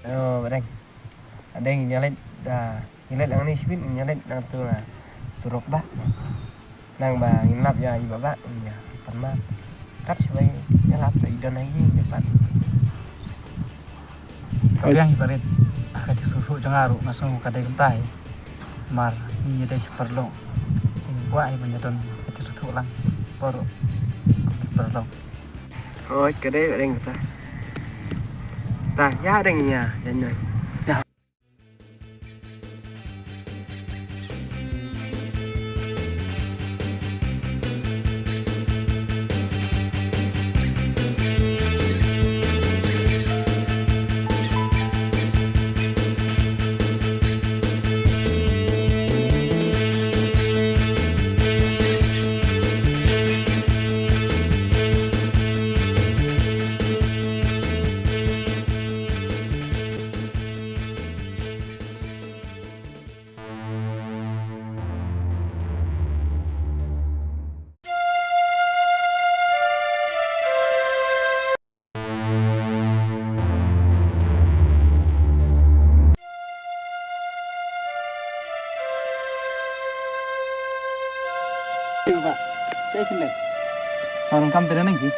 Oh, badeng. Ada yang nyalin dah. Nyalin ang ni sipin nyalin nang tu lah. Surok ba. Nang ba nginap ya iba ba. Ya, pernah. Kap sebagai nyalap tu idon ai ni depan. Kau yang ibarat akan susu cengaru langsung kadai kentai. Mar ini ada seperlong. Ini buat ai menyedon kecil susu lang. Baru perlong. Oh, kedai badeng kata. Tah, ya ada nya dan noi. Pak, saya kenal. Orang kamu tidak lagi.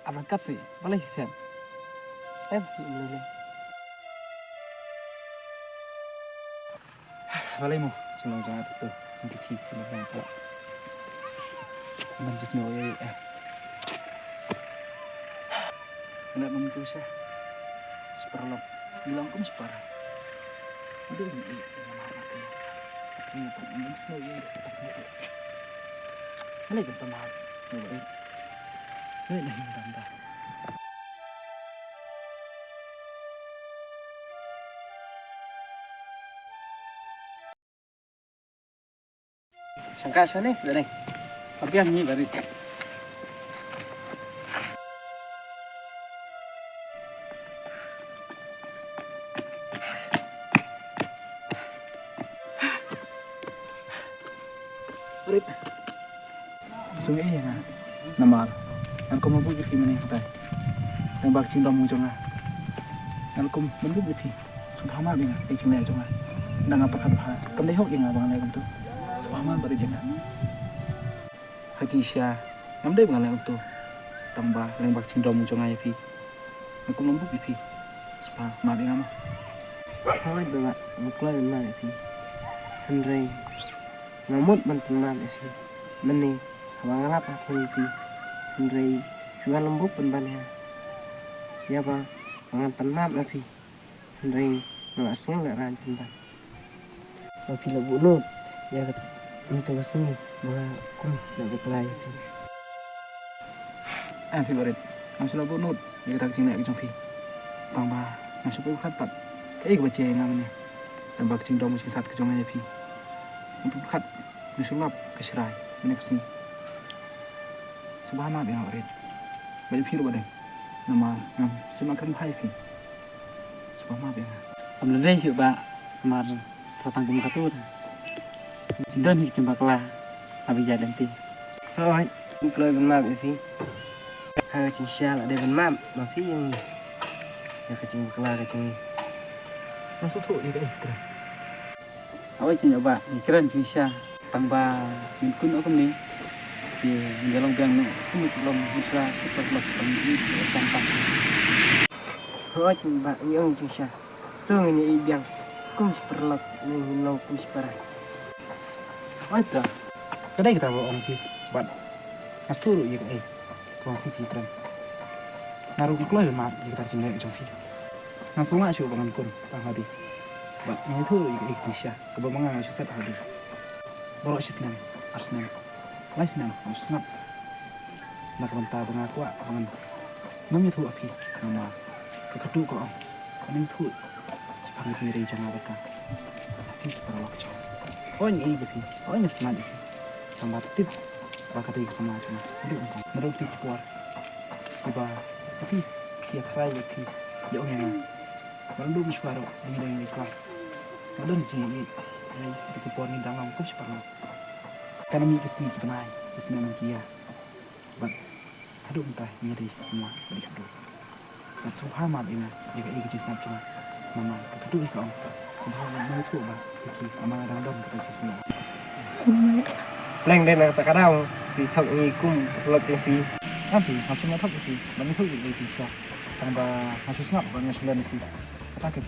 Apa kasih? Boleh kan? Boleh. Boleh mu. Cuma jangan tu. Nanti kita nak buat. Manjus no Nak membantu saya. Seperlok. Bilang pun separah. Ada ni ini pun manjus no Mana kita mahal? Ini dah tambah. Sangka sana ni, badeng. Tapi yang ni beri. Beri. Sungai ya, namar. Aku mau buat film ni kita. Yang bak cing dom mujung ah. Aku mau buat film. Sudah lama bingung, cing leh cuma. Dah ngapa kan? Kamu dah hok yang abang leh untuk. Suama beri jangan. Haji Syah, nam dai bangalai untuk tambah yang bak cing dom mujung aja pi. Aku mau buat film. Supaya mak bingung mah. Hawai ba, buklay na si. Henry. Ngamut bantuan si. Meni, abang ngalap aku ni. Henry, jual lembut penbannya. Ya ba, pangan penap lagi. Henry, nak sengal nak rancun ba. Tapi la bunut, ya kata. Untuk sini, bawa kum nak buklay. Si Barit, kamu sudah bunut. Dia tak cing nak kejong pi. Tambah, masuk ke khatat. Kayak baca yang namanya. Dan bak cing dom mujung saat kejong aja pi. Untuk khat, nusulap keserai. Ini kesini. Sebab apa yang awak banyak film ada, nama semakan baik film. Sebab apa yang? Alhamdulillah juga mar satang kum katur. Dan hik cuma kelah, abi jadi nanti. Hawai, buklay benmap si. Hai cing Syah ada benmap, tapi yang ya kecing buklay kecing. Masuk tu ini keren. Awak cing coba, keren cing Syah. Tambah mungkin aku ni. Di dalam biang ni, aku belum bisa seperti ini campak. Hawai cing ba yang cing Syah. Tu ni biang. Kum seperlok ni lau kum separah. Apa itu? Kedai kita bawa orang tu, buat mas turu je kedai, tuang fi keren. Naruh keluar mat, kita cina macam fi. Langsung lah cuba bangun kun, tak hadi. Buat ni turu je kedai Malaysia, kebangangan macam set hadi. Bawa sih senang, harus senang, lain senang, harus senang. nak mentah bengaku bangan nami tu api nama kekedu ko ini tu sepang sendiri jangan beta api para waktu oh ini api oh ini semangat sama tip bakati sama cuma hidup engkau menurut tip keluar tiba api tiap hari api ya orang baru dulu suara di kelas ada ni cini ini tip keluar ni dalam kau sepang karena mi kesini kita naik kesini manusia but aduh entah nyeri semua beri aduh dan subhanallah ini jika ini kecil sangat cuma mama aduh ikau subhanallah mau tu bah iki amang ada dong kita semua Leng đây là tại cả đau thì thằng người cùng lập cái phí nanti masih mau tahu iki bani tu iki bisa tambah masih snap banyak sembilan iki sakit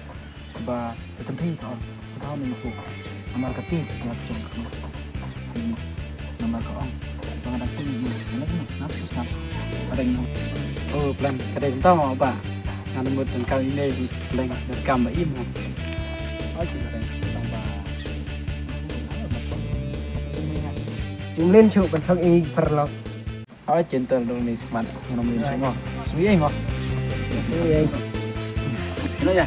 ba penting kau setahun ini tu amal keti buat jam nama kau pengadaan ini lagi nanti snap ada yang oh plan kadang kita mau apa nanti buat dan kali ini plan dan kamera im kan oh juga ada tambah Chúng lên chụp bằng thằng y phật lọc oh cinta dong nih smart nomor semua suwi ngok Thế vậy nó ya